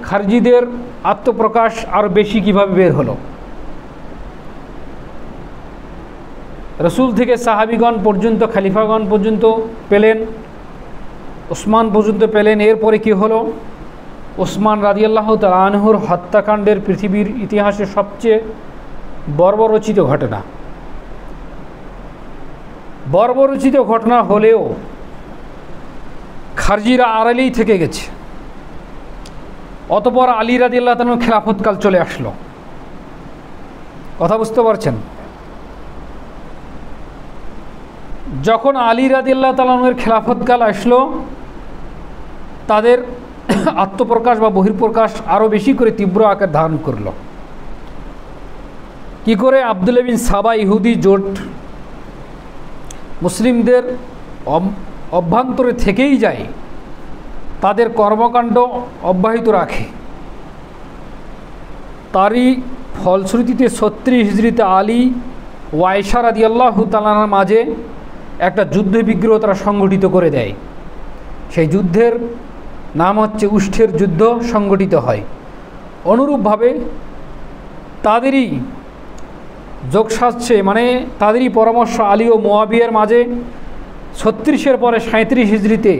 খারজিদের আত্মপ্রকাশ আরও বেশি কিভাবে বের হলো। রসুল থেকে সাহাবিগণ পর্যন্ত, খলিফাগণ পর্যন্ত পেলেন, ওসমান পর্যন্ত পেলেন। এরপরে কি হলো? ওসমান রাদিয়াল্লাহু তাআলা আনহুর হত্যাকাণ্ডের পৃথিবীর ইতিহাসে সবচেয়ে বর্বরচিত ঘটনা। বর্বরচিত ঘটনা হলেও খারজিরা আড়ালেই থেকে গেছে। অতঃপর আলী রাদিয়াল্লাহু তাআলার খেলাফতকাল চলে আসলো। কথা বুঝতে পারছেন? যখন আলী রাদিয়াল্লাহু তাআলার খেলাফতকাল আসলো, তাদের আত্মপ্রকাশ বা বহির্প্রকাশ আরও বেশি করে তীব্র আকার ধারণ করল। কি করে? আব্দুল্লাহ বিন সাবা ইহুদি জোট মুসলিমদের অভ্যন্তরে থেকেই যায়, তাদের কর্মকাণ্ড অব্যাহত রাখে। তারই ফলশ্রুতিতে 36 হিজরিতে আলী ও আয়েশা রাদিয়াল্লাহু তাআলার মাঝে একটা যুদ্ধ বিগ্রহ তারা সংগঠিত করে দেয়। সেই যুদ্ধের নাম হচ্ছে উষ্ঠের যুদ্ধ সংগঠিত হয়। অনুরূপভাবে তাদেরই যোগসাজশে, মানে তাদেরই পরামর্শ আলী ও মুয়াবিয়ার মাঝে 36-এর পরে 37 হিজরিতে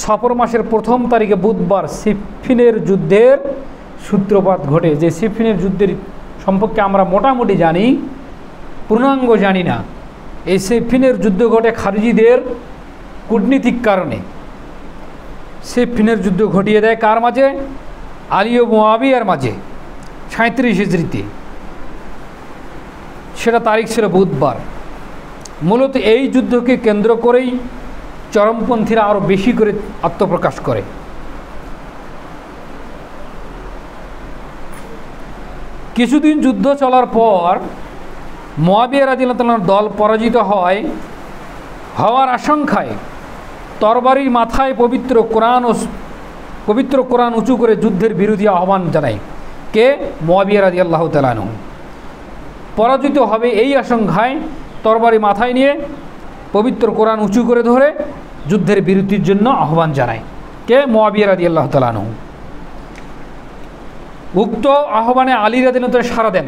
সফর মাসের 1ম তারিখে বুধবার সিফিনের যুদ্ধের সূত্রপাত ঘটে। যে সিফিনের যুদ্ধের সম্পর্কে আমরা মোটামুটি জানি, পূর্ণাঙ্গ জানি না। এই সিফিনের যুদ্ধ ঘটে খারজিদের কূটনীতিক কারণে। সিফিনের যুদ্ধ ঘটিয়ে দেয় কার মাঝে? আলী ও মুয়াবিয়ার মাঝে 37 হিজরিতে। সেটা তারিখ ছিল বুধবার। মূলত এই যুদ্ধকে কেন্দ্র করেই চরমপন্থীরা আরও বেশি করে আত্মপ্রকাশ করে। কিছুদিন যুদ্ধ চলার পর মুয়াবিয়া রাদিয়াল্লাহু তাআলার দল পরাজিত হওয়ার আশঙ্কায় তরবারির মাথায় পবিত্র কোরআন উঁচু করে যুদ্ধের বিরোধী আহ্বান জানায়। কে? মুয়াবিয়া রাদিয়াল্লাহু তাআলা আনহু। পরাজিত হবে এই আশঙ্কায় তরবারি মাথায় নিয়ে পবিত্র কোরআন উঁচু করে ধরে যুদ্ধের বিরতির জন্য আহ্বান জানায়। কে? মুয়াবিয়া রাদিয়াল্লাহু তাআলা আনহু। উক্ত আহ্বানে আলী রাদিয়াল্লাহু তাআলা সাড়া দেন,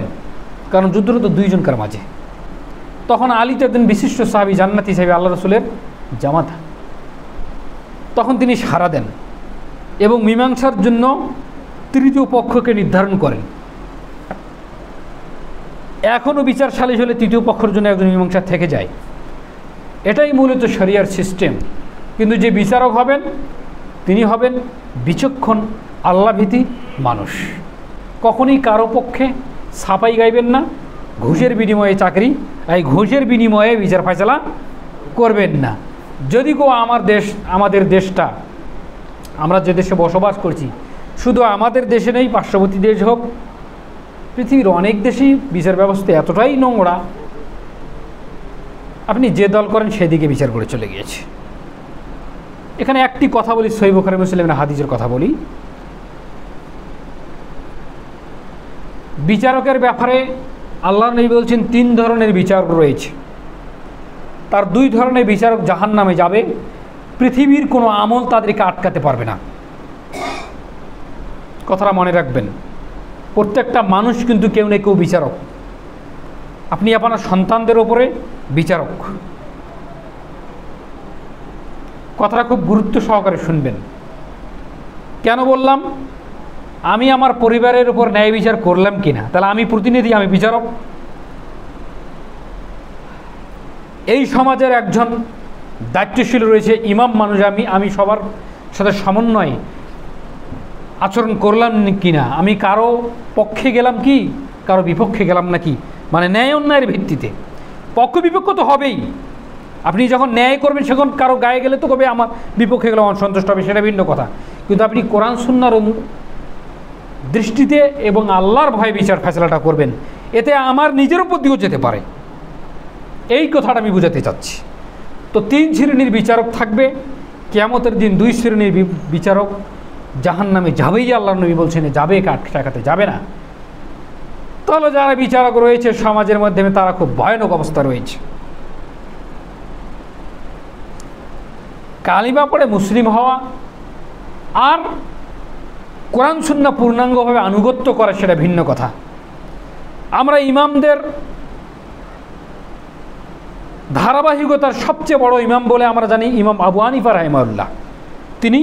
কারণ যুদ্ধটা তো দুইজনকার মাঝে। তখন আলী তো একজন বিশিষ্ট সাহাবী, জান্নাতি সাহাবী, আল্লাহ রাসূলের জামাতা। তখন তিনি সাড়া দেন এবং মীমাংসার জন্য তৃতীয় পক্ষকে নির্ধারণ করেন। এখনও বিচার সালিশ হলে তৃতীয় পক্ষের জন্য একজন মীমাংসা থেকে যায়। এটাই মূলত শরিয়ার সিস্টেম। কিন্তু যে বিচারক হবেন তিনি হবেন বিচক্ষণ, আল্লাহভীতি মানুষ। কখনই কারো পক্ষে ছাপাই গাইবেন না, ঘুষের বিনিময়ে চাকরি, এই ঘুষের বিনিময়ে বিচার ফয়সালা করবেন না। যদি কেউ আমাদের দেশটা, আমরা যে দেশে বসবাস করছি, শুধু আমাদের দেশে নেই, পার্শ্ববর্তী দেশ হোক, পৃথিবীর অনেক দেশেই বিচার ব্যবস্থা এতটাই নোংরা, আপনি যে দল করেন সেদিকে বিচার করে চলে গিয়েছে। এখানে একটি কথা বলি, সহিহ বুখারী মুসলিমের হাদিসের কথা বলি। বিচারকের ব্যাপারে আল্লাহর নবী বলছেন 3 ধরনের বিচারক রয়েছে। তার 2 ধরনের বিচারক জাহান্নামে যাবে, পৃথিবীর কোনো আমল তাদেরকে আটকাতে পারবে না। কথাটা মনে রাখবেন। প্রত্যেকটা মানুষ কিন্তু কেউ না কেউ বিচারক। আপনি আপনার সন্তানদের ওপরে বিচারক। কথাটা খুব গুরুত্ব সহকারে শুনবেন। কেন বললাম? আমি আমার পরিবারের উপর ন্যায় বিচার করলাম কিনা, তাহলে আমি প্রতিনিধি, আমি বিচারক। এই সমাজের একজন দায়িত্বশীল রয়েছে, ইমাম মানুষ আমি সবার সাথে সমন্বয় আচরণ করলাম কিনা, আমি কারো পক্ষে গেলাম কি কারো বিপক্ষে গেলাম নাকি, মানে ন্যায় অন্যায়ের ভিত্তিতে। পক্ষ বিপক্ষ তো হবেই। আপনি যখন ন্যায় করবেন সেখন কারো গায়ে গেলে তো কবে আমার বিপক্ষে গেলে আমার সন্তুষ্ট হবে, সেটা ভিন্ন কথা। কিন্তু আপনি কোরআন সুন্নাহর দৃষ্টিতে এবং আল্লাহর ভয়ে বিচার ফয়সালাটা করবেন, এতে আমার নিজের উপর দিয়েও যেতে পারে। এই কথাটা আমি বোঝাতে চাচ্ছি। তো 3 শ্রেণীর বিচারক থাকবে কিয়ামতের দিন। 2 শ্রেণীর বিচারক জাহান্নামে যাবেই, আল্লাহর নবী বলছেন যাবে, কাটাতে যাবে না। তাহলে যারা বিচারক রয়েছে সমাজের মাধ্যমে, তারা খুব ভয়ানক অবস্থা রয়েছে। কালিমা পড়ে মুসলিম হওয়া আর কোরআন সুন্নাহ পূর্ণাঙ্গভাবে আনুগত্য করে সেটা ভিন্ন কথা। আমরা ইমামদের ধারাবাহিকতার সবচেয়ে বড় ইমাম বলে আমরা জানি ইমাম আবু হানিফা রাহিমাহুল্লাহ। তিনি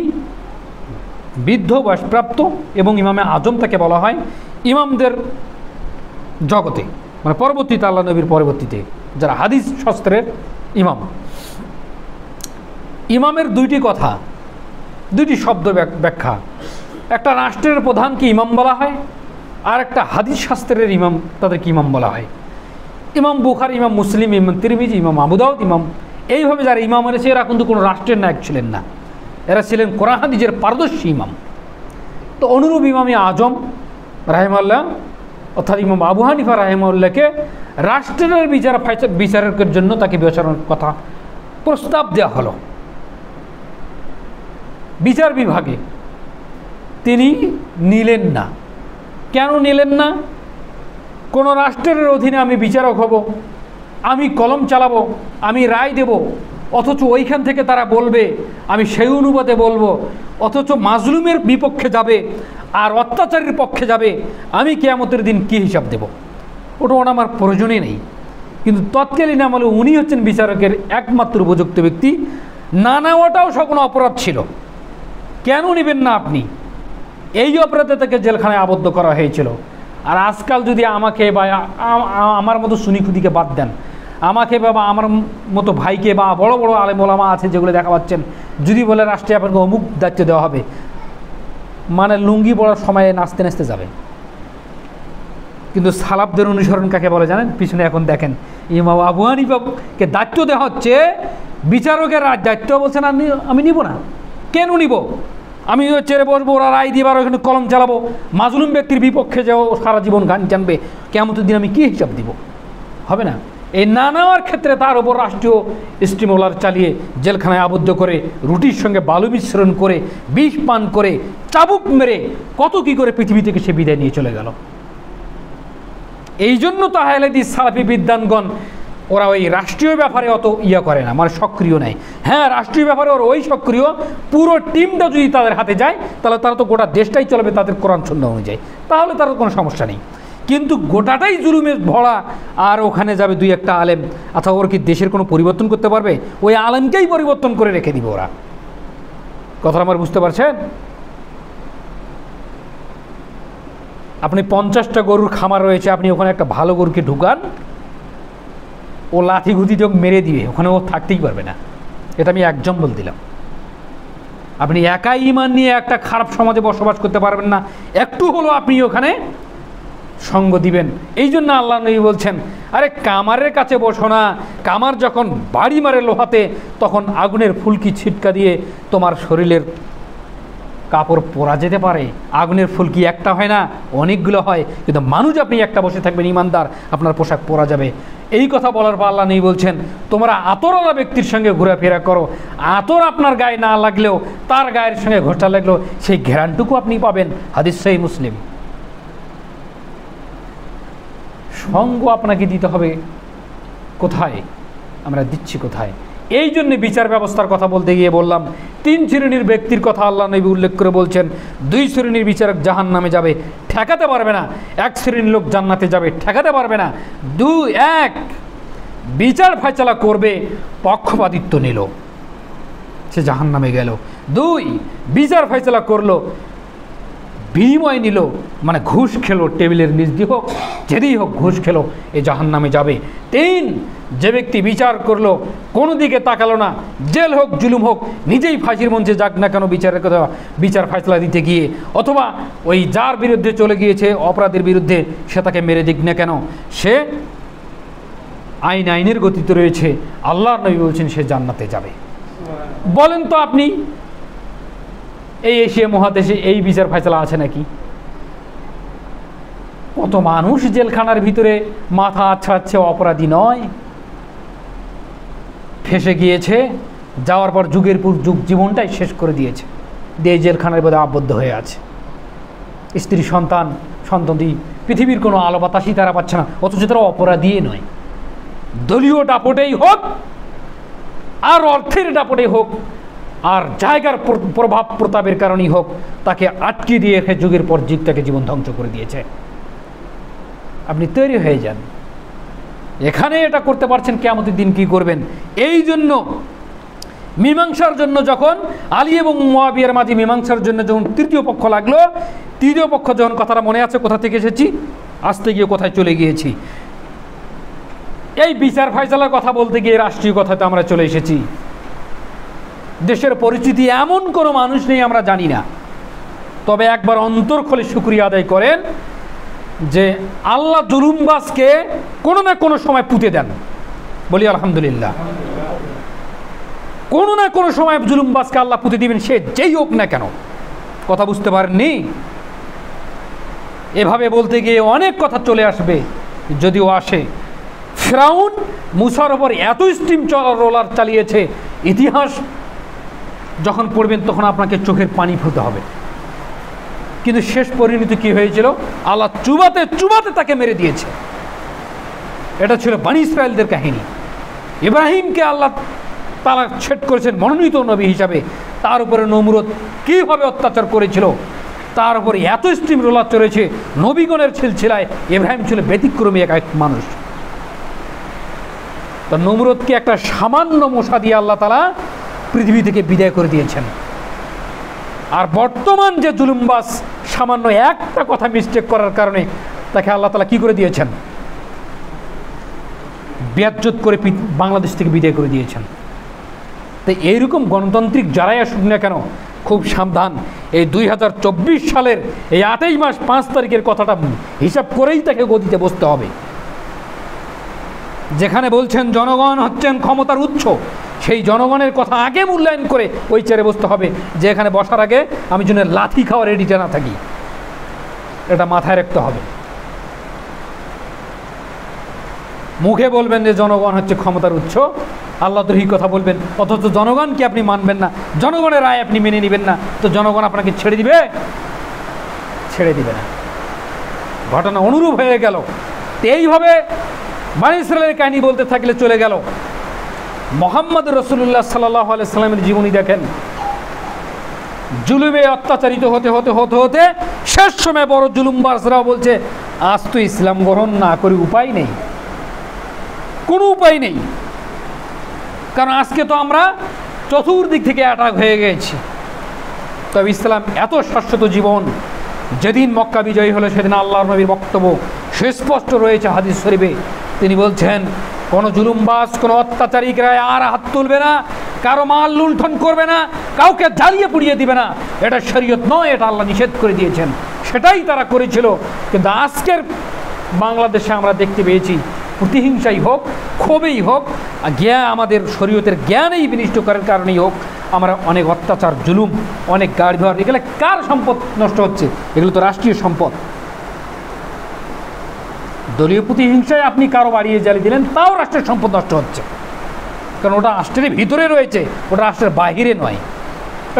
বৃদ্ধ বয়সপ্রাপ্ত এবং ইমামে আজম তাকে বলা হয় ইমামদের জগতে, মানে পরবর্তীতে আল্লাহ নবীর পরবর্তীতে যারা হাদিস শাস্ত্রের ইমাম। ইমামের দুইটি কথা, দুইটি শব্দ ব্যাখ্যা। একটা রাষ্ট্রের প্রধানকে ইমাম বলা হয়, আর একটা হাদিস শাস্ত্রের ইমাম তাদেরকে ইমাম বলা হয়। ইমাম বুখারী, ইমাম মুসলিম, ইমাম তিরমিজি, ইমাম আবু দাউদ, ইমাম এইভাবে যারা ইমাম হয়েছে এরা কিন্তু কোনো রাষ্ট্রের নায়ক ছিলেন না, এরা ছিলেন কোরআন হাদিসের পারদর্শী ইমাম। তো অনুরূপ ইমামে আজম রাহিমাহুল্লাহ অর্থাৎ ইমাম আবু হানিফা রাহিমাহুল্লাহকে রাষ্ট্রের বিচারকের জন্য তাকে বিচারের কথা প্রস্তাব দেওয়া হলো বিচার বিভাগে। তিনি নিলেন না। কেন নিলেন না? কোনো রাষ্ট্রের অধীনে আমি বিচারক হব, আমি কলম চালাবো, আমি রায় দেব, অথচ ওইখান থেকে তারা বলবে আমি সেই অনুপাতে বলবো, অথচ মাজলুমের বিপক্ষে যাবে আর অত্যাচারীর পক্ষে যাবে, আমি কিয়ামতের দিন কী হিসাব দেব? ওটা আমার প্রয়োজনই নেই। কিন্তু তৎকালীন আমলে উনি হচ্ছেন বিচারকের একমাত্র উপযুক্ত ব্যক্তি। না নেওয়াটাও কোনো অপরাধ ছিল। কেন নেবেন না আপনি? এই অপরাধে তাকে জেলখানায় আবদ্ধ করা হয়েছিল। আর আজকাল যদি আমাকে বা আমার মতো সুনিখুদিকে বাদ দেন, আমাকে বা আমার মতো ভাইকে বা বড় বড় আলেম ওলামা আছে যেগুলো দেখা পাচ্ছেন, যদি বলে রাষ্ট্রে আপনাকে অমুক দায়িত্ব দেওয়া হবে, মানে লুঙ্গি পড়ার সময়ে নাচতে নাচতে যাবে। কিন্তু সালাফদের অনুসরণ কাকে বলে জানেন? পিছনে এখন দেখেন ইমাম আবু হানিফাকে দায়িত্ব দেওয়া হচ্ছে, বিচারকের দায়িত্ব বলছেন আমি নিব না। কেন নিব? আমি চেড়ে বসবো, ওরা রায় দিয়ে আর ওখানে কলম চালাবো, মাজলুম ব্যক্তির বিপক্ষে যাও, সারা জীবন গান জানবে, কিয়ামতের দিন আমি কী হিসাব দিব? হবে না। এই না নেওয়ার ক্ষেত্রে তার ওপর রাষ্ট্রীয় স্টিমুলার চালিয়ে জেলখানায় আবদ্ধ করে, রুটির সঙ্গে বালু মিশ্রণ করে, বিষ পান করে, চাবুক মেরে কত কী করে পৃথিবী থেকে সে বিদায় নিয়ে চলে গেল। এই জন্য তো আহলে হাদিস সালাফি বিদ্বানগণ ওরা ওই রাষ্ট্রীয় ব্যাপারে অত করে না, মানে সক্রিয় নেয়। হ্যাঁ, রাষ্ট্রীয় ব্যাপারে ওরা ওই সক্রিয়, পুরো টিমটা যদি তাদের হাতে যায় তাহলে তারা তো গোটা দেশটাই চলবে তাদের কোরআন সুন্নাহ অনুযায়ী, তাহলে তার কোনো সমস্যা নেই। কিন্তু গোটাটাই জুলুমে ভরা, আর ওখানে যাবে দুই একটা আলেম, অথবা ওর কি দেশের কোনো পরিবর্তন করতে পারবে? ওই আলেমকেই পরিবর্তন করে রেখে দিবে ওরা। কথাটা আমার বুঝতে পারছেন? আপনি 50টা গরুর খামার রয়েছে, আপনি ওখানে একটা ভালো গরুকে ঢুকান, ও লাথি ঘুতি যোগ মেরে দিবে, ওখানে ও থাকতেই পারবে না। এটা আমি এক্সাম্পল দিলাম। আপনি একাই ঈমান নিয়ে একটা খারাপ সমাজে বসবাস করতে পারবেন না, একটু হলো আপনি ওখানে সঙ্গ দিবেন। এই জন্য আল্লাহ নবী বলছেন, আরে কামারের কাছে বসো না, কামার যখন বাড়ি মারে লোহাতে তখন আগুনের ফুলকি ছিটকা দিয়ে তোমার শরীরের কাপড় পরা যেতে পারে। আগুনের ফুলকি একটা হয় না, অনেকগুলো হয়, কিন্তু মানুষ আপনি একটা বসে থাকবেন ইমানদার, আপনার পোশাক পরা যাবে। এই কথা বলার পর আল্লাহ নবী বলছেন, তোমরা আতরওয়ালা ব্যক্তির সঙ্গে ঘোরাফেরা করো, আতর আপনার গায়ে না লাগলেও তার গায়ের সঙ্গে ঘষা লাগলেও সেই ঘ্রাণটুকু আপনি পাবেন। হাদিস সহিহ মুসলিম। সঙ্গ আপনাকে দিতে হবে কোথায়? আমরা দিচ্ছি কোথায়? এই জন্য বিচার ব্যবস্থার কথা বলতে গিয়ে বললাম 3 শ্রেণীর ব্যক্তির কথা আল্লাহ নবী উল্লেখ করে বলছেন। 2 শ্রেণীর বিচারক জাহান্নামে যাবে, ঠেকাতে পারবে না। 1 শ্রেণীর লোক জান্নাতে যাবে, ঠেকাতে পারবে না। 1 বিচার ফয়সালা করবে, পক্ষপাতিত্ব নিল, সে জাহান্নামে গেল। 2 বিচার ফয়সালা করলো, বিনিময় নিল, মানে ঘুষ খেলো, টেবিলের নিচ দিয়ে হোক যেদিই হোক ঘুষ খেলো, এ জাহান্নামে যাবে। 3 যে ব্যক্তি বিচার করলো, কোনো দিকে তাকালো না, জেল হোক জুলুম হোক, নিজেই ফাঁসির মঞ্চে যাক না কেন বিচারের কথা, বিচার ফয়সালা দিতে গিয়ে, অথবা ওই যার বিরুদ্ধে চলে গিয়েছে অপরাধের বিরুদ্ধে, সে তাকে মেরে দিক না কেন, সে আইনের গতিতে রয়েছে। আল্লাহর নবী বলছেন সে জান্নাতে যাবে। বলেন তো আপনি, এই এশিয়া মহাদেশে এই বিচার ফয়সালা আছে নাকি? কত মানুষ জেলখানার ভিতরে মাথা আছড়াচ্ছে, অপরাধী নয়, ফেসে গিয়েছে, যাওয়ার পর যুগের পর যুগ জীবনটাই শেষ করে দিয়েছে, দিয়ে জেলখানার মধ্যে আবদ্ধ হয়ে আছে। স্ত্রী সন্তানদি পৃথিবীর কোনো আলো বাতাসই তারা পাচ্ছে না, অথচ তারা অপরাধী নয়। দলীয় দাপটেই হোক আর অর্থের দাপটেই হোক, আর জায়গার প্রভাব প্রতাপের কারণেই হোক, তাকে আটকে দিয়ে রেখে যুগের পর যুগ তাকে জীবন ধ্বংস করে দিয়েছে। আপনি তৈরি হয়ে যান, এখানে এটা করতে পারছেন, কিয়ামতের দিন কি করবেন? এই জন্য মীমাংসার জন্য যখন আলী এবং মুয়াবিয়ার মাঝে মীমাংসার জন্য যখন তৃতীয় পক্ষ লাগলো, তৃতীয় পক্ষ যখন, কথাটা মনে আছে কোথা থেকে এসেছি, আসতে গিয়ে কোথায় চলে গিয়েছি, এই বিচার ফয়সালার কথা বলতে গিয়ে রাষ্ট্রীয় কথাতে আমরা চলে এসেছি। দেশের পরিস্থিতি এমন কোনো মানুষ নেই আমরা জানি না, তবে একবার অন্তর খুলে শুকরিয়া আদায় করেন যে আল্লাহ জুলুমবাজকে কোনো না কোনো সময় পুঁতে দেন। বলি আলহামদুলিল্লাহ। কোনো না কোনো সময় জুলুমবাজকে আল্লাহ পুঁতে দিবেন, সে যেই হোক না কেন। কথা বুঝতে পারেননি? এভাবে বলতে গিয়ে অনেক কথা চলে আসবে, যদিও আসে। ফিরআউন মুসার ওপর এত স্টিম রোলার চালিয়েছে, ইতিহাস যখন পড়বেন তখন আপনাকে চোখের পানি ফেলতে হবে। কিন্তু শেষ পরিণতি কি হয়েছিল? আল্লাহ চুবাতে চুবাতে তাকে মেরে দিয়েছে। এটা ছিল বনী ইসরায়েলদের কাহিনী। ইব্রাহিমকে আল্লাহ তাআলা সেট করেছেন মনোনীত নবী হিসাবে, তার উপরে নমরুদ কীভাবে অত্যাচার করেছিল, তার উপরে এত স্টিম রোলার চলেছে। নবীগণের সিলসিলায় ইব্রাহিম ছিল ব্যতিক্রমী এক মানুষ। তো নমরুদকে একটা সামান্য মশা দিয়ে আল্লাহ তাআলা পৃথিবী থেকে বিদায় করে দিয়েছেন। আর বর্তমান যে জুলুমবাজ, সামান্য একটা কথা মিস্টেক করার কারণে তাকে আল্লাহ তাআলা কি করে দিয়েছেন? বেয়াজ্জত করে বাংলাদেশ থেকে বিদায় করে দিয়েছেন। তো এইরকম গণতান্ত্রিক যারাই আসুক না কেন, খুব সাবধান। এই 2024 সালের এই 28 মাস 5 তারিখের কথাটা হিসাব করেই তাকে গদিতে বসতে হবে। যেখানে বলছেন জনগণ হচ্ছেন ক্ষমতার উৎস, সেই জনগণের কথা আগে মূল্যায়ন করে ওই চেয়ারে বসতে হবে, যে এখানে বসার আগে আমি যেন লাথি খাওয়া রেডিতে না থাকি। এটা মাথায় রাখতে হবে। মুখে বলবেন যে জনগণ হচ্ছে ক্ষমতার উৎস, আল্লাহদ্রোহী কথা বলবেন, অথচ জনগণকে আপনি মানবেন না, জনগণের রায় আপনি মেনে নেবেন না, তো জনগণ আপনাকে ছেড়ে দিবে? ছেড়ে দিবে না। ঘটনা অনুরূপ হয়ে গেল। তো এইভাবে বনী ইসরায়েলের কাহিনী বলতে থাকলে চলে গেল। মুহাম্মদ রাসূলুল্লাহ সাল্লাল্লাহু আলাইহি সাল্লামের জীবনী দেখেন, জুলুমে অত্যাচারিত হতে হতে হতে হতে শেষ সময় বড় জুলুমবাজরাও বলছে আজ তো ইসলাম গ্রহণ না করে উপায় নেই, কোনো উপায় নেই। কারণ আজকে তো আমরা চতুর্দিক থেকে অ্যাটাক হয়ে গেছি। তবে ইসলাম এত শাশ্বত জীবন। যেদিন মক্কা বিজয়ী হলো সেদিন আল্লাহর নবীর বক্তব্য সুস্পষ্ট রয়েছে হাদিস শরীফে। তিনি বলছেন কোনো জুলুমবাজ, কোনো অত্যাচারীরা আর হাত তুলবে না, কারো মাল লুণ্ঠন করবে না, কাউকে জ্বালিয়ে পুড়িয়ে দিবে না। এটা শরীয়ত নয়, এটা আল্লাহ নিষেধ করে দিয়েছেন। সেটাই তারা করেছিল। কিন্তু আজকের বাংলাদেশে আমরা দেখতে পেয়েছি প্রতিহিংসাই হোক, ক্ষোভেই হোক, আমাদের শরীয়তের জ্ঞানেই বিনিষ্ট করার কারণেই হোক, আমরা অনেক অত্যাচার, জুলুম, অনেক গাড়ি ঘর, এগুলো কার সম্পদ নষ্ট হচ্ছে? এগুলো তো রাষ্ট্রীয় সম্পদ। দলীয় প্রতিহিংসায় আপনি কারো বাড়িয়ে জ্বালিয়ে দিলেন, তাও রাষ্ট্রের সম্পদ নষ্ট হচ্ছে। কারণ ওটা রাষ্ট্রের ভিতরে রয়েছে, ওটা রাষ্ট্রের বাহিরে নয়।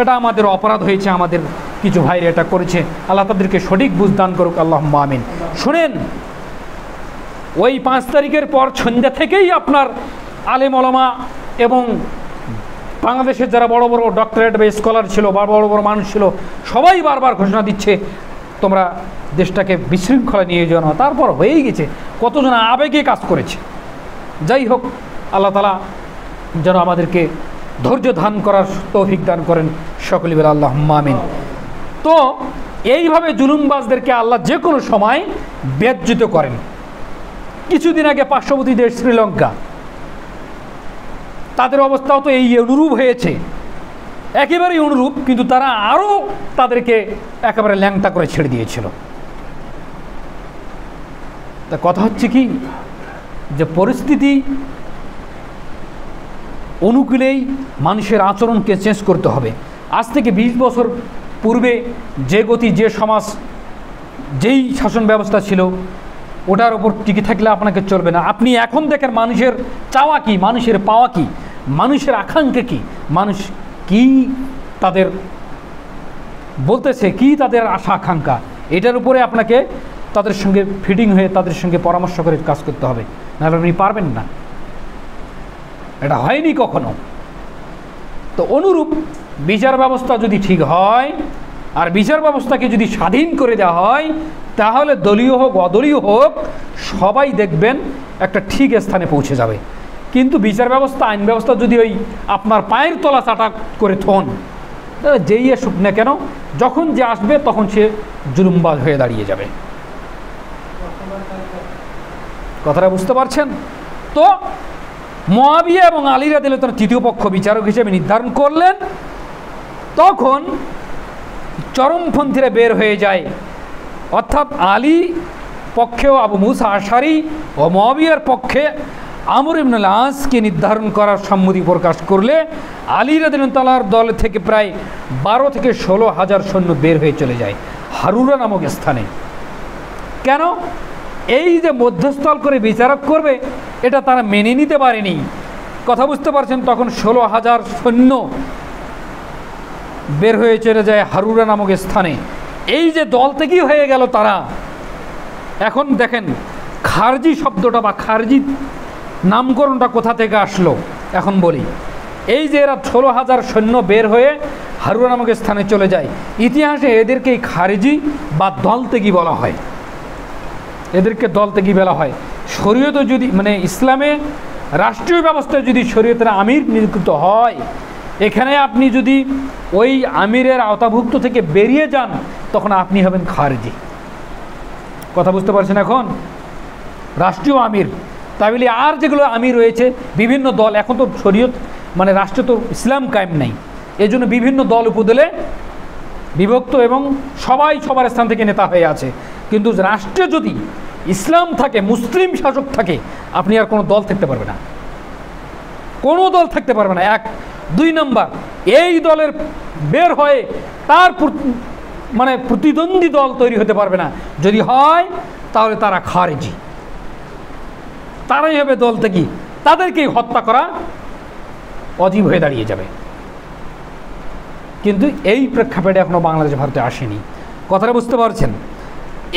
এটা আমাদের অপরাধ হয়েছে, আমাদের কিছু ভাইরা এটা করেছে। আল্লাহ তাদেরকে সঠিক বুঝ দান করুক, আল্লাহুম্মা আমিন। শুনেন, ওই 5 তারিখের পর সন্ধ্যা থেকেই আপনার আলেম ওলামা এবং বাংলাদেশের যারা বড় বড় ডক্টরেট বা স্কলার ছিল বা বড় বড় মানুষ ছিল, সবাই বারবার ঘোষণা দিচ্ছে তোমরা দেশটাকে বিশৃঙ্খলা নিয়ে যাও না। তারপর হয়েই গেছে, কতজন আবেগে কাজ করেছে। যাই হোক, আল্লাহ তাআলা যেন আমাদেরকে ধৈর্য ধারণ করার তৌফিক দান করেন, সকলে বলে আল্লাহুম্মা আমিন। তো এইভাবে জুলুমবাজদেরকে আল্লাহ যে কোনো সময় বেজ্জিত করেন। কিছুদিন আগে পার্শ্ববর্তী দেশ শ্রীলঙ্কা, তাদের অবস্থাও তো এই অনুরূপ হয়েছে, একেবারেই অনুরূপ, কিন্তু তারা আরও তাদেরকে একেবারে ল্যাংটা করে ছেড়ে দিয়েছিল। তা কথা হচ্ছে কি, যে পরিস্থিতি অনুকূলেই মানুষের আচরণকে চেঞ্জ করতে হবে। আজ থেকে 20 বছর পূর্বে যে গতি, যে সমাজ, যেই শাসন ব্যবস্থা ছিল, ওটার ওপর টিকে থাকলে আপনাকে চলবে না। আপনি এখন দেখেন মানুষের চাওয়া কি, মানুষের পাওয়া কি, মানুষের আকাঙ্ক্ষা কি, মানুষ কি তাদের বলতেছে, কি তাদের আশা আকাঙ্ক্ষা, এটার উপরে আপনাকে তাদের সঙ্গে ফিটিং হয়ে তাদের সঙ্গে পরামর্শ করে কাজ করতে হবে, নাহলে আপনি পারবেন না। এটা হয়নি কখনো। তো অনুরূপ বিচার ব্যবস্থা যদি ঠিক হয় আর বিচার ব্যবস্থাকে যদি স্বাধীন করে দেওয়া হয়, তাহলে দলীয় হোক অদলীয় হোক সবাই দেখবেন একটা ঠিক স্থানে পৌঁছে যাবে। কিন্তু বিচার ব্যবস্থা আইন ব্যবস্থা যদি ওই আপনার পায়ের তলা চাটা করে থন, তাহলে যেই আসুক না কেন, যখন যে আসবে তখন সে জুলুমবাজ হয়ে দাঁড়িয়ে যাবে। কথাটা বুঝতে পারছেন? তো মুআবিয়া এবং আলী রাদিয়াল্লাহু তাআলা তৃতীয় পক্ষ বিচারক হিসেবে নির্ধারণ করলেন। তখন চরমপন্থীরা বের হয়ে যায়, অর্থাৎ আলী পক্ষেও আবু মুসা আশআরী ও মুআবিয়ার পক্ষে আমর ইবনে আল আসকে নির্ধারণ করার সম্মতি প্রকাশ করলে আলী রাদিয়াল্লাহু তাআলার দল থেকে প্রায় 12 থেকে 16,000 সৈন্য বের হয়ে চলে যায় হারুরা নামক স্থানে। কেন? এই যে মধ্যস্থল করে বিচারক করবে, এটা তারা মেনে নিতে পারেনি। কথা বুঝতে পারছেন? তখন 16,000 সৈন্য বের হয়ে চলে যায় হারুরা নামক স্থানে। এই যে দল থেকেই হয়ে গেল তারা। এখন দেখেন খারজি শব্দটা বা খারজি নামকরণটা কোথা থেকে আসলো এখন বলি। এই যে এরা 16,000 সৈন্য বের হয়ে হারুরা নামক স্থানে চলে যায়, ইতিহাসে এদেরকেই খারজি বা দলতেগি বলা হয়। এদেরকে দলতেগি বলা হয়। শরীয়তে যদি মানে ইসলামে রাষ্ট্রীয় ব্যবস্থায় যদি শরীয়তের আমির নিযুক্ত হয়, এখানে আপনি যদি ওই আমিরের আওতাভুক্ত থেকে বেরিয়ে যান, তখন আপনি হবেন খারজি। কথা বুঝতে পারছেন? এখন রাষ্ট্রীয় আমির, তাই বলে আর যেগুলো আমির রয়েছে বিভিন্ন দল, এখন তো শরীয়ত মানে রাষ্ট্র তো ইসলাম কায়েম নাই, এই জন্য বিভিন্ন দল উপদলে বিভক্ত এবং সবাই সবার স্থান থেকে নেতা হয়ে আছে। কিন্তু রাষ্ট্রে যদি ইসলাম থাকে, মুসলিম শাসক থাকে, আপনি আর কোনো দল থাকতে পারবে না, কোনো দল থাকতে পারবে না। 1 2 নম্বর, এই দলের বের হয়ে তার মানে প্রতিদ্বন্দ্বী দল তৈরি হতে পারবে না। যদি হয় তাহলে তারা খারেজি, তারাই হবে দল থেকে, তাদেরকেই হত্যা করা অজীব হয়ে দাঁড়িয়ে যাবে। কিন্তু এই প্রেক্ষাপটে এখনো বাংলাদেশ ভারতে আসেনি। কথাটা বুঝতে পারছেন?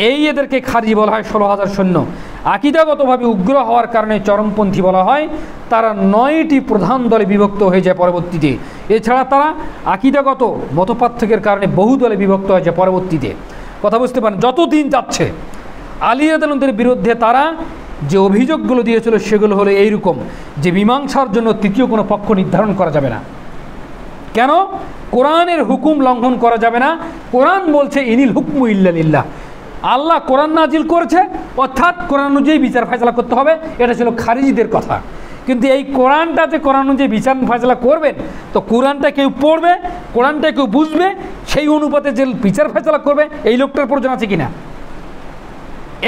এই এদেরকে খারজি বলা হয়। 16,000 সৈন্য আকিদাগতভাবে উগ্র হওয়ার কারণে চরমপন্থী বলা হয়। তারা 9টি প্রধান দলে বিভক্ত হয়ে যায় পরবর্তীতে। এছাড়া তারা আকিদাগত মতপার্থক্যের কারণে বহু দলে বিভক্ত হয়ে যায় পরবর্তীতে। কথা বুঝতে পারেন? যত দিন যাচ্ছে আলী রাদিয়াল্লাহু বিরুদ্ধে তারা যে অভিযোগগুলো দিয়েছিল সেগুলো হলো এইরকম যে মীমাংসার জন্য তৃতীয় কোনো পক্ষ নির্ধারণ করা যাবে না। কেন? কোরআনের হুকুম লঙ্ঘন করা যাবে না। কোরআন বলছে ইনিল হুকমু ইল্লা লিল্লাহ, আল্লাহ কোরআন নাজিল করেছে, অর্থাৎ কোরআন অনুযায়ী বিচার ফয়সালা করতে হবে। এটা ছিল খারিজিদের কথা। কিন্তু এই কোরআনটাতে কোরআন অনুযায়ী বিচার ফয়সালা করবেন, তো কোরআনটা কেউ পড়বে, কোরআনটা কেউ বুঝবে, সেই অনুপাতে যে বিচার ফয়সালা করবে, এই লোকটার প্রয়োজন আছে কিনা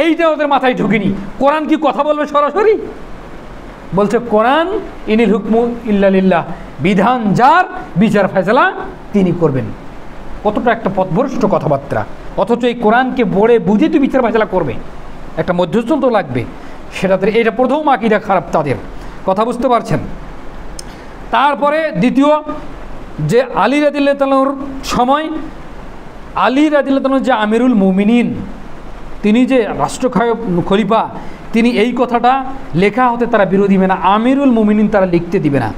এইটা ওদের মাথায় ঢুকিনি। কোরআন কি কথা বলবে সরাসরি? বলছে কোরআন ইনিল হুকমু ইল্লা লিল্লাহ, বিধান যার, বিচার ফয়সালা তিনি করবেন। কতটা একটা পথভ্রষ্ট কথাবার্তা। অথচ এই কোরআনকে পড়ে বুঝে তুই বিচার ফয়সালা করবে, একটা মধ্যস্থ তো লাগবে। সেটাতে এটা প্রথম আকীদা খারাপ তাদের। কথা বুঝতে পারছেন? তারপরে দ্বিতীয় যে আলী রাদিয়াল্লাহু তাআলার সময়, আলী রাদিয়াল্লাহু তাআলা যে আমিরুল মুমিনিন, তিনি যে খলিফা, তিনি এই কথাটা লেখা হতে তারা বিরোধী হবে না। আমিরুল মুমিনিন তারা লিখতে দিবে না।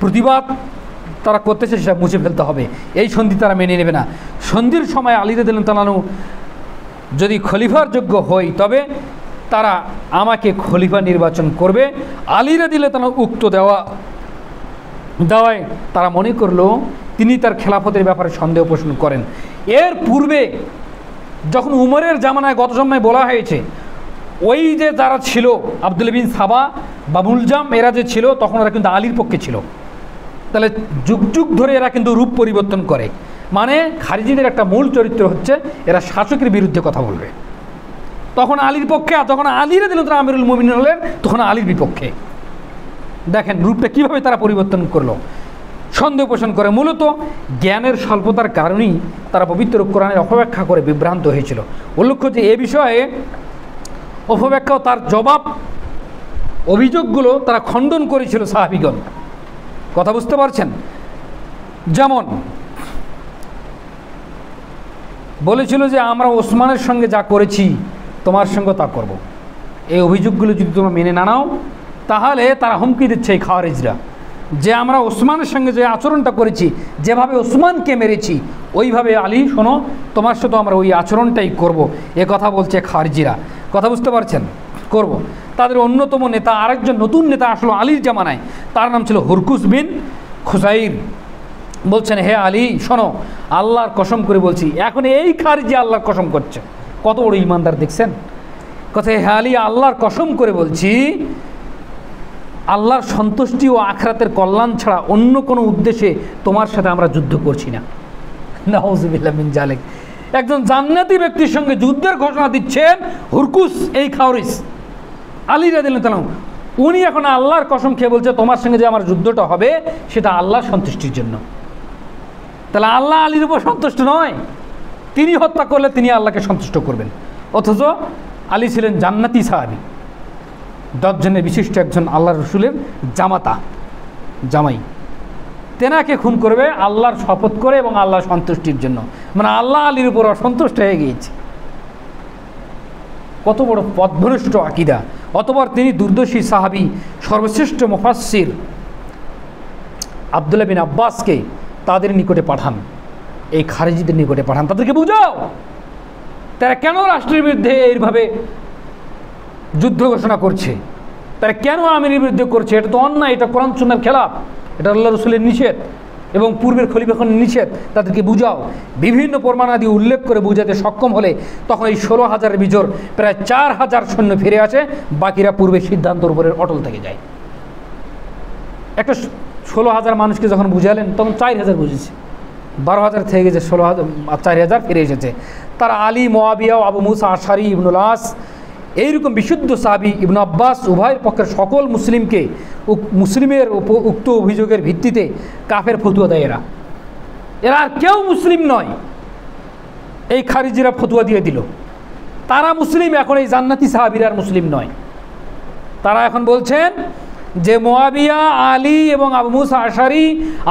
প্রতিবাদ তারা করতেছে সেটা মুছে ফেলতে হবে, এই সন্ধি তারা মেনে নেবে না। সন্ধির সময় আলী রাদিয়াল্লাহু তাআলা যদি খলিফার যোগ্য হই, তবে তারা আমাকে খলিফা নির্বাচন করবে। আলী রাদিয়াল্লাহু তাআলা উক্ত দেওয়ায় তারা মনে করলো তিনি তার খেলাফতের ব্যাপারে সন্দেহ পোষণ করেন। এর পূর্বে যখন উমরের জামানায় গত সময় বলা হয়েছে, ওই যে যারা ছিল আব্দুল্লাহ বিন সাবা বা মুলজাম, এরা যে ছিল তখন এরা কিন্তু আলীর পক্ষে ছিল। তাহলে যুগ যুগ ধরে এরা কিন্তু রূপ পরিবর্তন করে। মানে খারিজিদের একটা মূল চরিত্র হচ্ছে এরা শাসকের বিরুদ্ধে কথা বলবে, তখন আলীর পক্ষে, আর যখন আলী রাদিয়াল্লাহু তাআলা আমিরুল মুমিনিন হলেন তখন আলীর বিপক্ষে। দেখেন রূপটা কীভাবে তারা পরিবর্তন করলো, সন্দেহ পোষণ করে। মূলত জ্ঞানের স্বল্পতার কারণেই তারা পবিত্র কোরআনের অপব্যাখ্যা করে বিভ্রান্ত হয়েছিল। উল্লেখ্য যে এ বিষয়ে অপব্যাখ্যা ও তার জবাব অভিযোগগুলো তারা খণ্ডন করেছিল সাহাবীগণ। কথা বুঝতে পারছেন? যেমন বলেছিল যে আমরা ওসমানের সঙ্গে যা করেছি তোমার সঙ্গে তা করব। এই অভিযোগগুলো যদি তোমরা মেনে না নাও, তাহলে তারা হুমকি দিচ্ছে এই খাওয়ারিজরা যে আমরা ওসমানের সঙ্গে যে আচরণটা করেছি, যেভাবে ওসমানকে মেরেছি, ওইভাবে আলী শোনো তোমার সাথে আমরা ওই আচরণটাই করব। এ কথা বলছে খারজিরা। কথা বুঝতে পারছেন? করব। তাদের অন্যতম নেতা, আরেকজন নতুন নেতা আসলো আলীর জামানায়, তার নাম ছিল হুরকুস বিন খুসাইর। বলছেন, হে আলী শোনো, আল্লাহর কসম করে বলছি। এখন এই খারজি আল্লাহর কসম করছে, কত বড় ইমানদার দেখছেন। কথা, হে আলী আল্লাহর কসম করে বলছি, আল্লাহর সন্তুষ্টি ও আখরাতের কল্যাণ ছাড়া অন্য কোনো উদ্দেশ্যে তোমার সাথে আমরা যুদ্ধ করছি না। নাউযুবিল্লাহ মিন জালিক। একজন জান্নাতি ব্যক্তির সঙ্গে যুদ্ধের ঘোষণা দিচ্ছেন হুরকুস এই খাওরিস আলী রাদিয়াল্লাহু তাআলা। উনি এখন আল্লাহর কসম খেয়ে বলছে তোমার সঙ্গে যে আমার যুদ্ধটা হবে সেটা আল্লাহর সন্তুষ্টির জন্য। তাহলে আল্লাহ আলীর উপর সন্তুষ্ট নয়, তিনি হত্যা করলে তিনি আল্লাহকে সন্তুষ্ট করবেন। অথচ আলী ছিলেন জান্নাতি সাহাবী, 10 জনের বিশিষ্ট একজন আল্লাহ রসুলের জামাই। তেনাকে খুন করবে আল্লাহর শপথ করে এবং আল্লাহর সন্তুষ্টির জন্য। মানে আল্লাহ আলীর উপর অসন্তুষ্ট হয়ে গিয়েছে। কত বড় পথভ্রষ্ট আকীদা। অতঃপর তিনি দুর্দর্শী সাহাবী সর্বশ্রেষ্ঠ মুফাসসির আব্দুল্লাহ বিন আব্বাসকে তাদের নিকটে পাঠান, এই খারেজিদের নিকটে পাঠান, তাদেরকে বুঝাও তারা কেন রাষ্ট্রের বিরুদ্ধে এইভাবে যুদ্ধ ঘোষণা করছে, তারা কেন আমিরের বিরুদ্ধে করছে। এটা তো অন্যায়, এটা কোরআন সুন্নাহর খেলাফ, এটা আল্লাহ রসুলের নিষেধ এবং পূর্বের খলিফাগণের নিষেধ। তাদেরকে বুঝাও। বিভিন্ন প্রমাণাদি উল্লেখ করে বুঝাতে সক্ষম হলে তখন এই 16,000-এর ভিতর প্রায় 4,000 সৈন্য ফিরে আসে, বাকিরা পূর্বের সিদ্ধান্তের উপরে অটল থেকে যায়। একটা 16,000 মানুষকে যখন বুঝালেন তখন 4,000 বুঝেছে, 12,000 থেকে গেছে 16,000, 4,000 ফিরে এসেছে। তারা আলী, মুআবিয়া, আবু মুসা আশআরী, ইবনুল আস, এইরকম বিশুদ্ধ সাহাবী, ইবনে আব্বাস উভয় পক্ষের সকল মুসলিমকে মুসলিমের উক্ত অভিযোগের ভিত্তিতে কাফের ফতুয়া দেয়। এরা আর কেউ মুসলিম নয়। এই খারিজিরা ফতুয়া দিয়ে দিল তারা মুসলিম। এখন এই জান্নাতি সাহাবীরা আর মুসলিম নয়। তারা এখন বলছেন যে মুআবিয়া, আলী এবং আবু মুসা আশআরী,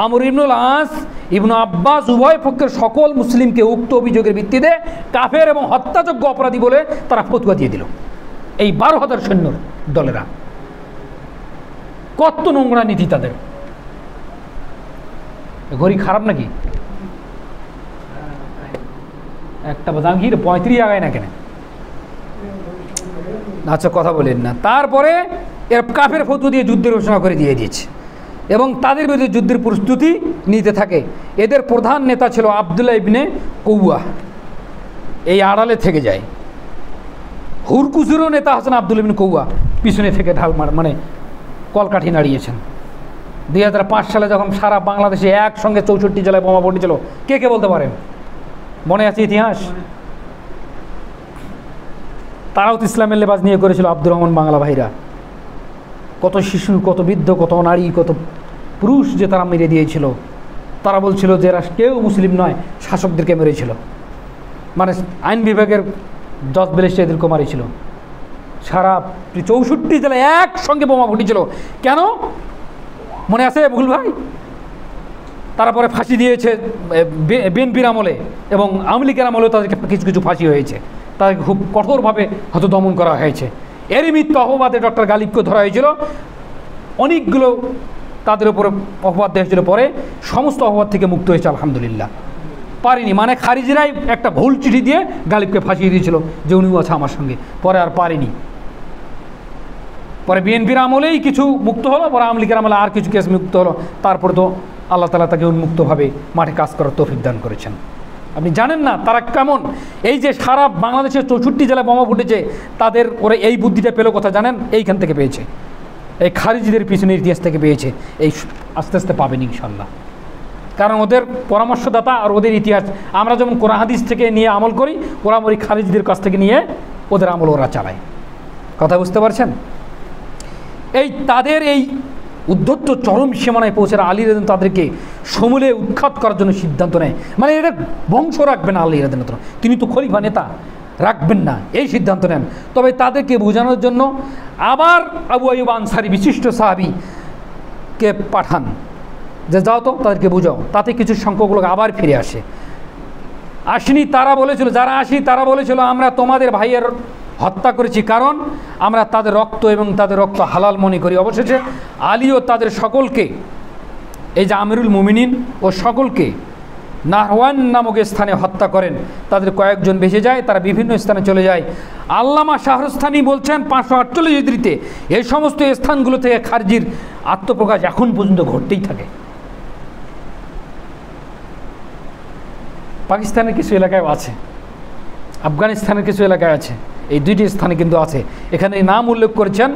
আমর ইবনুল আস, ইবনে আব্বাস উভয় পক্ষের সকল মুসলিমকে উক্ত অভিযোগের ভিত্তিতে কাফের এবং হত্যাযোগ্য অপরাধী বলে তারা ফতুয়া দিয়ে দিল। এই 12,000 সৈন্য দলেরা, কত নোংরা নীতি তাদের। ঘড়ি খারাপ নাকি? একটা বাজাম কি 35 আগায় না কেন? আচ্ছা, কথা বলেন না। তারপরে এর কাফের ফতোয়া দিয়ে যুদ্ধের ঘোষণা করে দিয়ে দিয়েছে এবং তাদের বিরুদ্ধে যুদ্ধের প্রস্তুতি নিতে থাকে। এদের প্রধান নেতা ছিল আবদুল্লাহ ইবনে কৌয়া, এই আড়ালে থেকে যায়। হুরকুসেরও নেতা হচ্ছেন আবদুল্লাহ ইবনে কৌয়া, পিছনে থেকে ঢাল মানে কলকাঠি নাড়িয়েছেন। 2005 সালে যখন সারা বাংলাদেশে একসঙ্গে 64 জেলায় বোমা পড়েছিল, কে কে বলতে পারেন? মনে আছে ইতিহাস? তারাও তো ইসলামের লেবাস নিয়ে করেছিল আব্দুর রহমান বাংলা ভাইরা। কত শিশু, কত বৃদ্ধ, কত নারী, কত পুরুষ যে তারা মেরে দিয়েছিল। তারা বলছিল যে এরা কেউ মুসলিম নয়, শাসকদেরকে মেরেছিল। মানে আইন বিভাগের জজ ব্যারিস্টারদেরকে মারিছিল। সারা 64 জেলায় একসঙ্গে বোমা ফুটেছিল। কেন মনে আছে বুল ভাই? তারপরে ফাঁসি দিয়েছে বিএনপির আমলে এবং আওয়ামী লীগের আমলেও তাদেরকে কিছু কিছু ফাঁসি হয়েছে। তাদেরকে খুব কঠোরভাবে হয়তো দমন করা হয়েছে। এরই মিথ্যা অপবাদে ডক্টর গালিবকে ধরা হয়েছিল। অনেকগুলো তাদের উপরে অপবাদ দেওয়া হয়েছিল, পরে সমস্ত অপবাদ থেকে মুক্ত হয়েছে আলহামদুলিল্লাহ। পারিনি, মানে খারিজিরাই একটা ভুল চিঠি দিয়ে গালিবকে ফাঁসিয়ে দিয়েছিল যে উনিও আছে আমার সঙ্গে, পরে আর পারিনি। পরে বিএনপির আমলেই কিছু মুক্ত হলো, পরে আওয়ামী লীগের আমলে আর কিছু কেস মুক্ত হলো। তারপরে তো আল্লাহ তাআলা তাকে উন্মুক্তভাবে মাঠে কাজ করার তৌফিক দান করেছেন। আপনি জানেন না তারা কেমন? এই যে সারা বাংলাদেশের 64 জেলায় বোমা ফুটেছে, তাদের ওরা এই বুদ্ধিটা পেল কথা জানেন? এইখান থেকে পেয়েছে, এই খারিজিদের পিছনের ইতিহাস থেকে পেয়েছে। এই আস্তে আস্তে পাবেন ইনশাল্লাহ, কারণ ওদের পরামর্শদাতা আর ওদের ইতিহাস আমরা যেমন কোরআন হাদিস থেকে নিয়ে আমল করি, ওরা ওই খারিজিদের কাছ থেকে নিয়ে ওদের আমল ওরা চালায়। কথা বুঝতে পারছেন? এই তাদের এই উদ্ধত্ত চরম সীমানায় পৌঁছে আলী রাদিয়াল্লাহু তাদেরকে সমূলে উৎখাত করার জন্য সিদ্ধান্ত নেয়। মানে এটা বংশ রাখবেন আলী রাদিয়াল্লাহু, তিনি তো খলিফা নেতা, রাখবেন না, এই সিদ্ধান্ত নেন। তবে তাদেরকে বোঝানোর জন্য আবার আবু আইয়ুব আনসারী বিশিষ্ট সাহাবীকে পাঠান যে যাও তো তাদেরকে বুঝাও। তাতে কিছু সংখ্যক লোক আবার ফিরে আসেনি। তারা বলেছিল, যারা আসি তারা বলেছিল আমরা তোমাদের ভাইয়ের হত্যা করেছি, কারণ আমরা তাদের রক্ত এবং তাদের রক্ত হালাল মনে করি। অবশেষে আলীও তাদের সকলকে এই যে আমিরুল মুমিনিন ও সকলকে নাহওয়ান নামক স্থানে হত্যা করেন, তাদের কয়েকজন বেঁচে যায়, তারা বিভিন্ন স্থানে চলে যায়। আল্লামা শাহরস্তানি বলছেন 548 হিজরিতে এই সমস্ত স্থানগুলো থেকে খারজির আত্মপ্রকাশ এখন পর্যন্ত ঘটতেই থাকে। পাকিস্তানের কিছু এলাকায় আছে, আফগানিস্তানের কিছু এলাকায় আছে, এই দুইটি স্থানে কিন্তু আছে। এখানে নাম উল্লেখ করেছেন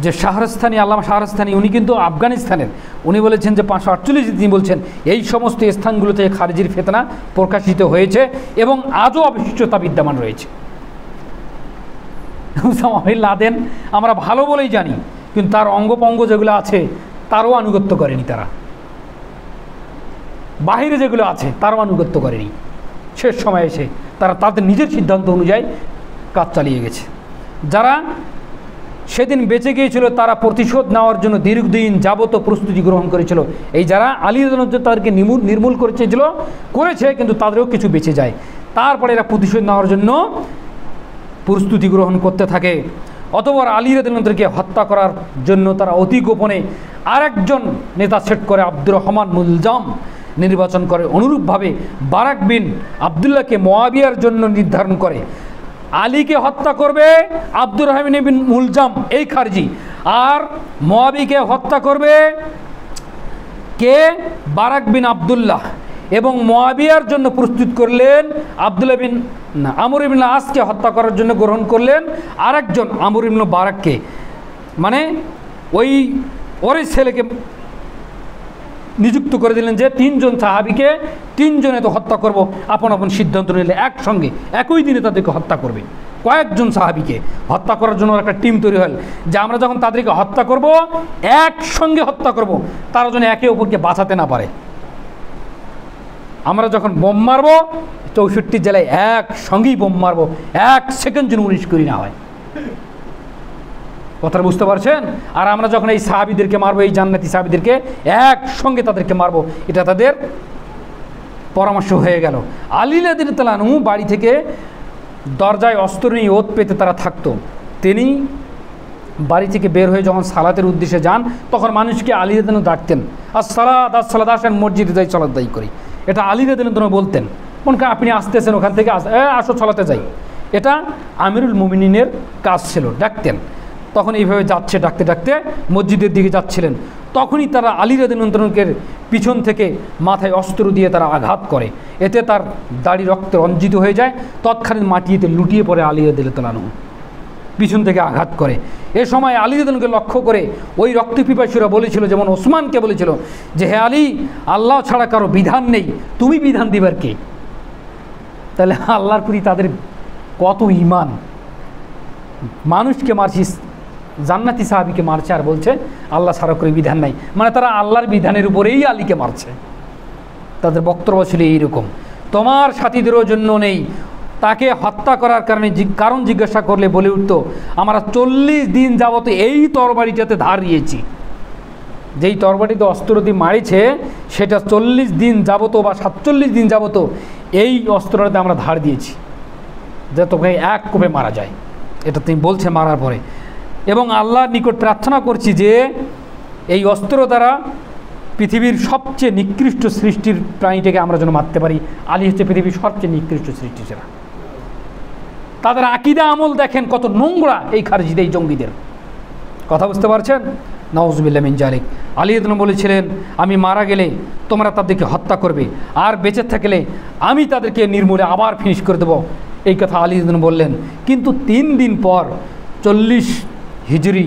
যে শাহরস্তানি, আল্লামা শাহরস্তানি, উনি কিন্তু আফগানিস্তানের। উনি বলেছেন যে 548 তিনি বলছেন এই সমস্ত স্থানগুলোতে খারিজির ফিতনা প্রকাশিত হয়েছে এবং আজও অবিশ্বাস্যতা বিদ্যমান রয়েছে। ওসামা বিন লাদেন আমরা ভালো বলেই জানি, কিন্তু তার অঙ্গপঙ্গ যেগুলো আছে তারও আনুগত্য করেনি, তারা বাহিরে যেগুলো আছে তারও আনুগত্য করেনি। শেষ সময় এসে তারা তাদের নিজের সিদ্ধান্ত অনুযায়ী কাজ চালিয়ে গেছে। যারা সেদিন বেঁচে গিয়েছিল তারা প্রতিশোধ নেওয়ার জন্য দীর্ঘদিন যাবত প্রস্তুতি গ্রহণ করেছিল। এই যারা আলী রাদিয়াল্লাহু তাদেরকে নির্মূল করেছে, কিন্তু তাদেরও কিছু বেঁচে যায়। তারপরে এরা প্রতিশোধ নেওয়ার জন্য প্রস্তুতি গ্রহণ করতে থাকে। অতঃপর আলী রাদিয়াল্লাহুকে হত্যা করার জন্য তারা অতি গোপনে আরেকজন নেতা সেট করে আব্দুর রহমান মুলজাম নির্বাচন করে। অনুরূপভাবে বারাক বিন আবদুল্লাহকে মুআবিয়ার জন্য নির্ধারণ করে। আলীকে হত্যা করবে আব্দুর রহমান বিন মুলজাম এই খারজি, আর মুআবিকে হত্যা করবে কে? বারাক বিন আবদুল্লাহ। এবং মুআবিয়ার জন্য প্রস্তুত করলেন আমর ইবনে আসকে হত্যা করার জন্য গ্রহণ করলেন আরেকজন আমর ইবনে বারাককে, মানে ওই ছেলেকে নিযুক্ত করে দিলেন যে 3 জন সাহাবীকে 3 জনে তো হত্যা করব, আপন আপন সিদ্ধান্ত নিলে একসঙ্গে একই দিনে তাদেরকে হত্যা করবে। কয়েকজন সাহাবীকে হত্যা করার জন্য একটা টিম তৈরি হল যে আমরা যখন তাদেরকে হত্যা করব একসঙ্গে হত্যা করব, তারা যেন একে অপরকে বাঁচাতে না পারে। আমরা যখন বোম মারবো 64 জেলায় একসঙ্গেই বোম মারবো, 1 সেকেন্ড যেন 19 করি না হয়। কথাটা বুঝতে পারছেন? আর আমরা যখন এই সাহাবীদেরকে মারবো, এই জান্নাতি সাহাবীদেরকে একসঙ্গে তাদেরকে মারবো, এটা তাদের পরামর্শ হয়ে গেল। আলী রাদিয়াল্লাহু আনহু বাড়ি থেকে দরজায় অস্ত্র নিয়ে ওত পেতে তারা থাকতো। তিনি বাড়ি থেকে বের হয়ে যখন সালাতের উদ্দেশ্যে যান তখন মানুষকে আলী রাদিয়াল্লাহু আনহু ডাকতেন, আসসালাত আসেন মসজিদে যাই সালাত দায়ী করি। এটা আলী রাদিয়াল্লাহু আনহু বলতেন। মনে করেন আপনি আসতেছেন ওখান থেকে, আসো সালাতে যাই। এটা আমিরুল মুমিনিনের কাজ ছিল, ডাকতেন। তখন এইভাবে যাচ্ছে, ডাকতে ডাকতে মসজিদের দিকে যাচ্ছিলেন, তখনই তারা আলী রাদিয়াল্লাহু আনহুকে পিছন থেকে মাথায় অস্ত্র দিয়ে তারা আঘাত করে। এতে তার দাড়ি রক্তে রঞ্জিত হয়ে যায়। তৎক্ষণাৎ মাটিতে লুটিয়ে পড়ে আলী রাদিয়াল্লাহু আনহু, পিছন থেকে আঘাত করে। এ সময় আলী রাদিয়াল্লাহু আনহুকে লক্ষ্য করে ওই রক্তপিপাসুরা বলেছিল, যেমন ওসমানকে বলেছিল যে হে আলী, আল্লাহ ছাড়া কারো বিধান নেই, তুমি বিধান দিবার কে? তাহলে আল্লাহর প্রতি তাদের কত ঈমান! মানুষকে মারছিস, জান্নাতি সাহাবীকে মারছে আর বলছে আল্লাহ ছাড়া করে বিধান নাই, মানে তারা আল্লাহর বিধানের উপরেই আলীকে মারছে। তাদের বক্তব্য ছিল এইরকম। তোমার সাথীদেরও জন্য নেই। তাকে হত্যা করার কারণ জিজ্ঞাসা করলে বলে উঠত, আমরা 40 দিন যাবত এই তরবারিটাতে ধার দিয়েছি। যেই তরবারিতে অস্ত্র দিয়ে মারিছে সেটা 40 দিন যাবত বা 47 দিন যাবত এই অস্ত্রটাতে আমরা ধার দিয়েছি, যে তোকে এক কোপে মারা যায়। এটা তিনি বলছে মারার পরে। এবং আল্লাহর নিকট প্রার্থনা করছি যে এই অস্ত্র দ্বারা পৃথিবীর সবচেয়ে নিকৃষ্ট সৃষ্টির প্রাণীটাকে আমরা যেন মারতে পারি। আলী হচ্ছে পৃথিবীর সবচেয়ে নিকৃষ্ট সৃষ্টি ছাড়া। তাদের আকীদা আমল দেখেন কত নোংরা এই খারিজিদের, এই জঙ্গিদের। কথা বুঝতে পারছেন? নাউজুবিল্লাহ মিন জালিক। আলী রাদিয়াল্লাহু বলেছিলেন, আমি মারা গেলে তোমরা তাদেরকে হত্যা করবে, আর বেঁচে থাকলে আমি তাদেরকে নির্মূলে আবার ফিনিশ করে দেবো। এই কথা আলী রাদিয়াল্লাহু বললেন। কিন্তু 3 দিন পর 40 হিজরি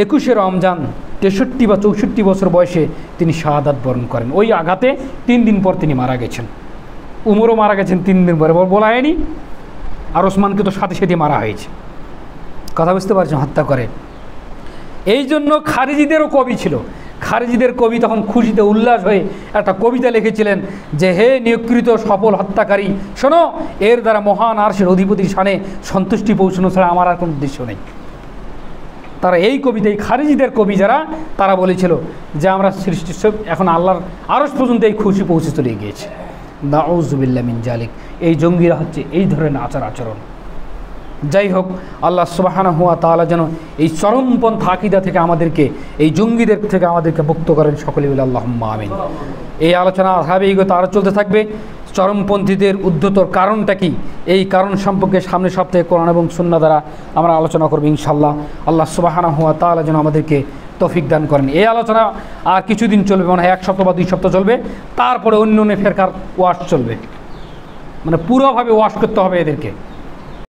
21শে রমজান 63 বা 64 বছর বয়সে তিনি শাহাদাত বরণ করেন। ওই আঘাতে 3 দিন পর তিনি মারা গেছেন। উমরও মারা গেছেন 3 দিন পরে, বলা হয়নি। আর ওসমানকে তো সাথে সাথে মারা হয়েছে। কথা বুঝতে পারছেন? হত্যা করে। এই জন্য খারিজিদেরও কবি ছিল। খারিজিদের কবি তখন খুশিতে উল্লাস হয়ে একটা কবিতা লিখেছিলেন যে হে নিয়োগকৃত সফল হত্যাকারী, শোনো, এর দ্বারা মহান আরশের অধিপতির শানে সন্তুষ্টি পৌঁছানো ছাড়া আমার আর কোনো উদ্দেশ্য নেই। তারা এই কবিতায়, খারিজিদের কবি যারা, তারা বলেছিল যে আমরা সৃষ্টি এখন আল্লাহর আরশ পর্যন্ত এই খুশি পৌঁছে চলে গিয়েছে। নাউজুবিল্লাহ মিন জালিক। এই জঙ্গিরা হচ্ছে এই ধরনের আচার আচরণ। যাই হোক, আল্লাহ সুবহানাহু ওয়া তাআলা যেন এই চরমপন্থা আকীদা থেকে আমাদেরকে, এই জঙ্গিদের থেকে আমাদেরকে মুক্ত করেন, সকলে বলে আল্লাহুম্মা আমিন। এই আলোচনা ধারাবাহিকতা আরও চলতে থাকবে। চরমপন্থীদের উদ্ধতর কারণটা কি, এই কারণ সম্পর্কে সামনের সপ্তাহে কোরআন এবং সুন্নাহ দ্বারা আমরা আলোচনা করব ইনশাআল্লাহ। আল্লাহ সুবহানাহু ওয়া তাআলা যেন আমাদেরকে তৌফিক দান করেন। এই আলোচনা আর কিছুদিন চলবে, মানে 1 সপ্তাহ বা 2 সপ্তাহ চলবে, তারপরে অন্য অন্য ফেরকার ওয়াশ চলবে, মানে পুরোভাবে ওয়াশ করতে হবে এদেরকে।